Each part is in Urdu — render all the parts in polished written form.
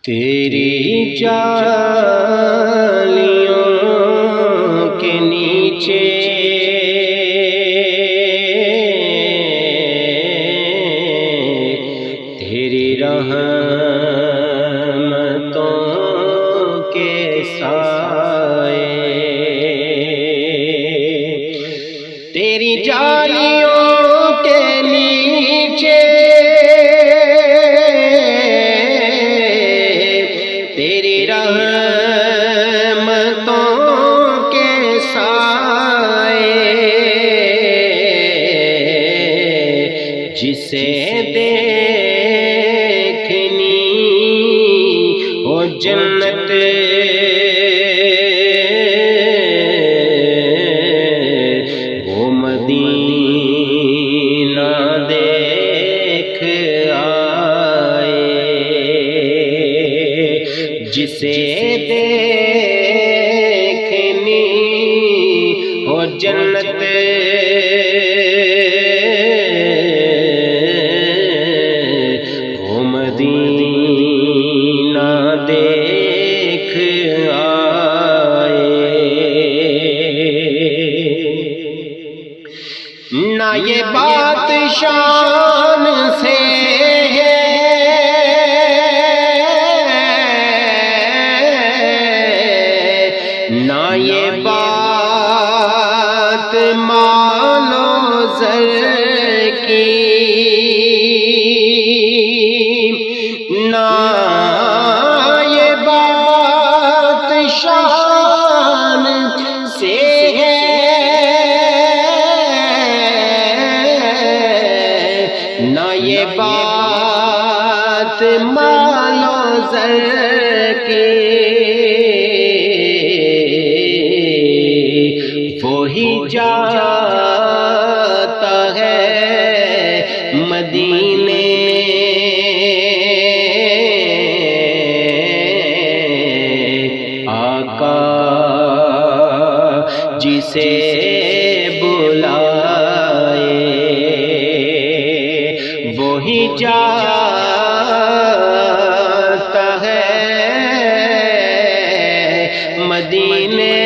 تیری جالیوں کے نیچے تیری رحمتوں کے سائے، تیری جالیوں کے نیچے تیری رحمتوں کے سائے، جسے دیکھنی ہو جنت وہ مدینہ دیکھ آئے، جسے دیکھنی ہو جنت وہ مدینہ دیکھ آئے۔ نہ یہ بات شان سے ہے نہ یہ بات مال و زر کی، نہ یہ بات شان سے ہے نہ یہ بات مال و زر کی، وہی جاتا ہے مدینے آقا جسے بلائے، وہی جاتا ہے مدینے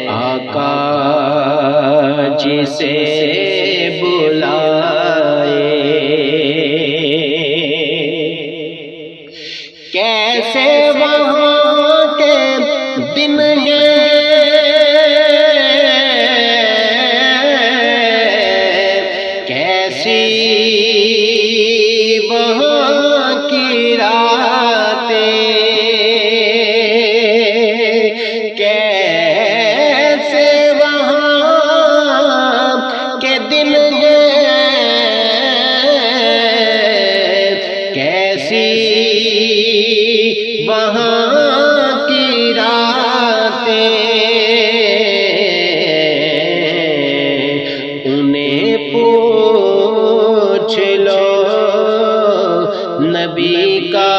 آقا جسے بلائے۔ کیسے وہاں کے دن ہیں کیسی وہاں کی راتیں، کیسے وہاں کے دن ہیں کیسی وہاں کی راتیں، انہیں پوچھ لو نبی کا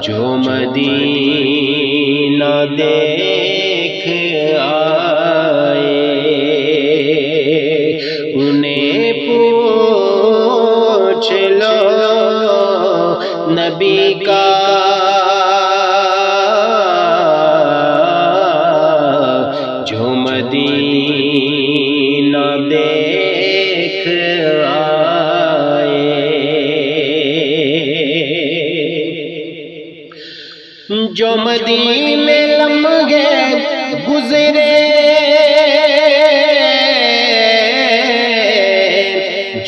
جو مدینہ دیکھ آئے، انہیں پوچھ لو نبی کا جو مدینہ دیکھ آئے، جو مدینے لمحے گزرے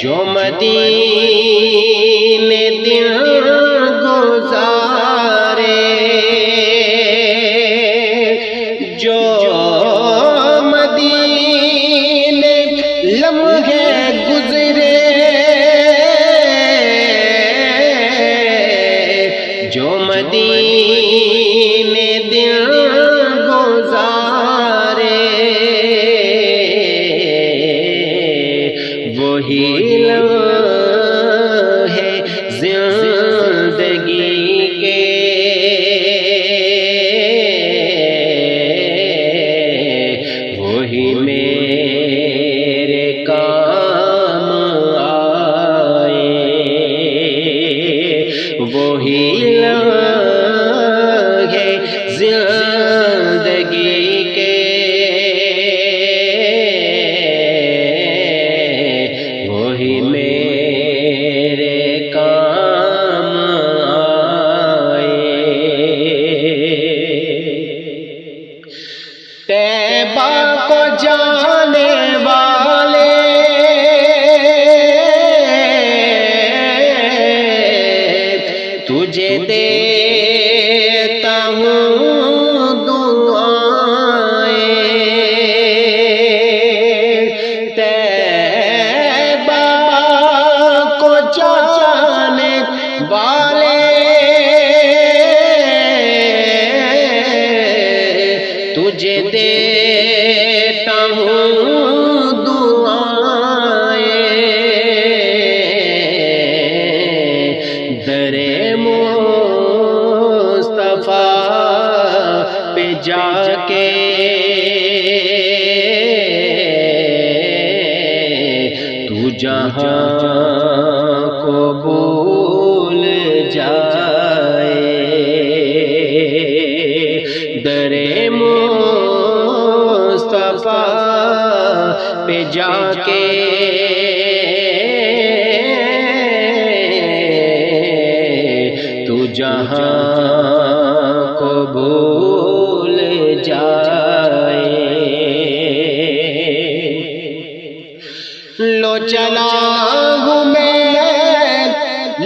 جو مدینے دن گزارے، جو مدینے لمحے گزرے جو مدینے دن گزارے، وہی لمحے زندگی کے وہی میرے جہاں کو بھول جائے، در مصطفیٰ پہ جا کے تو جہاں کو بھول جائے۔ لو چلا ہوں میں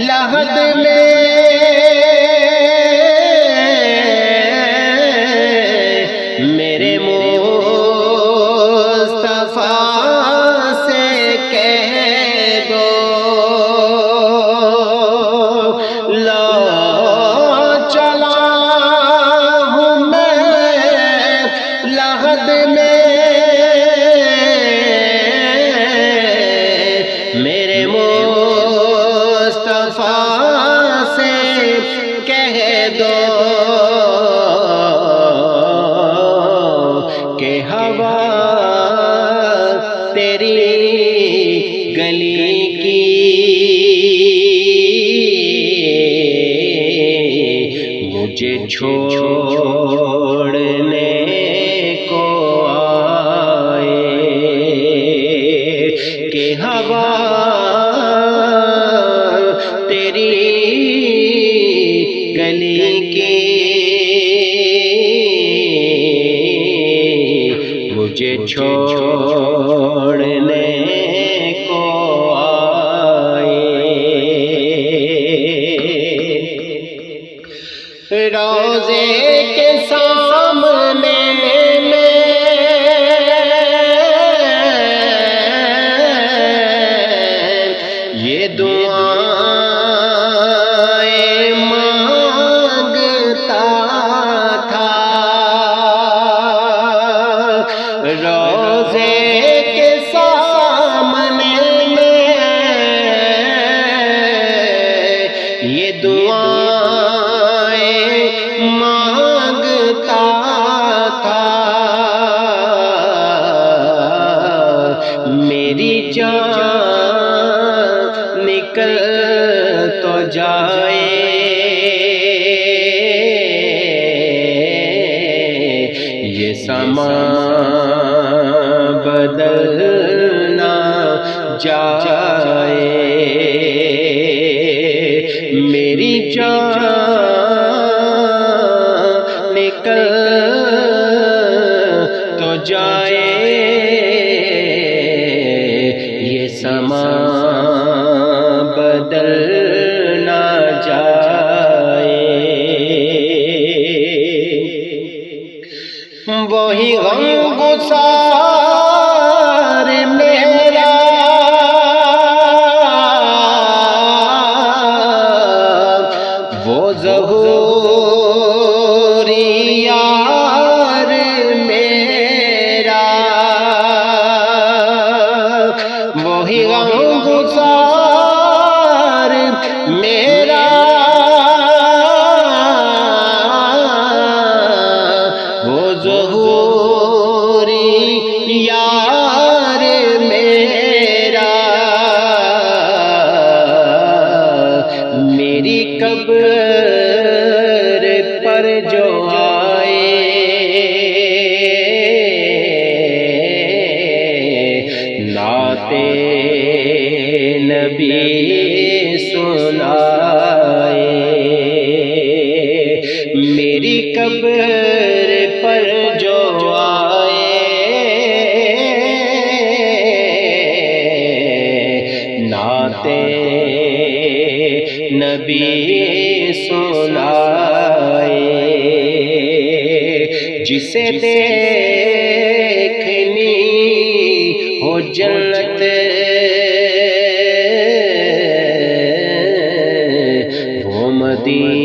لحد میں، میرے مصطفیٰ سے کہہ دو، لو چلا ہوں میں لحد میں، میرے مصطفیٰ سے کہہ دو کہ ہوا تیری گلی کی مجھے چھوڑنے کو آئے، کہ ہوا تیری گلی کی مجھے چھوڑنے کو آئے۔ روضے کے سامنے میں یہ دعائیں مانگتا تھا، روضے کے سامنے میں یہ دعائیں مانگتا تھا، میری جان نکل تو جائے، یہ سما بدل نہ جائے، میری جان نکل تو جائے، یہ سما بدل نہ جائے۔ وہی غم گسار میرا وہ ظہوری یار میرا، وہی غم گسار میرا وہ ظہوری یار میرا، میری قبر پر جو آئے نعت نبی سنائے، میری قبر پر جو آئے نعت نبی سنائے، جسے دیکھنی ہو جنت وہ مدینہ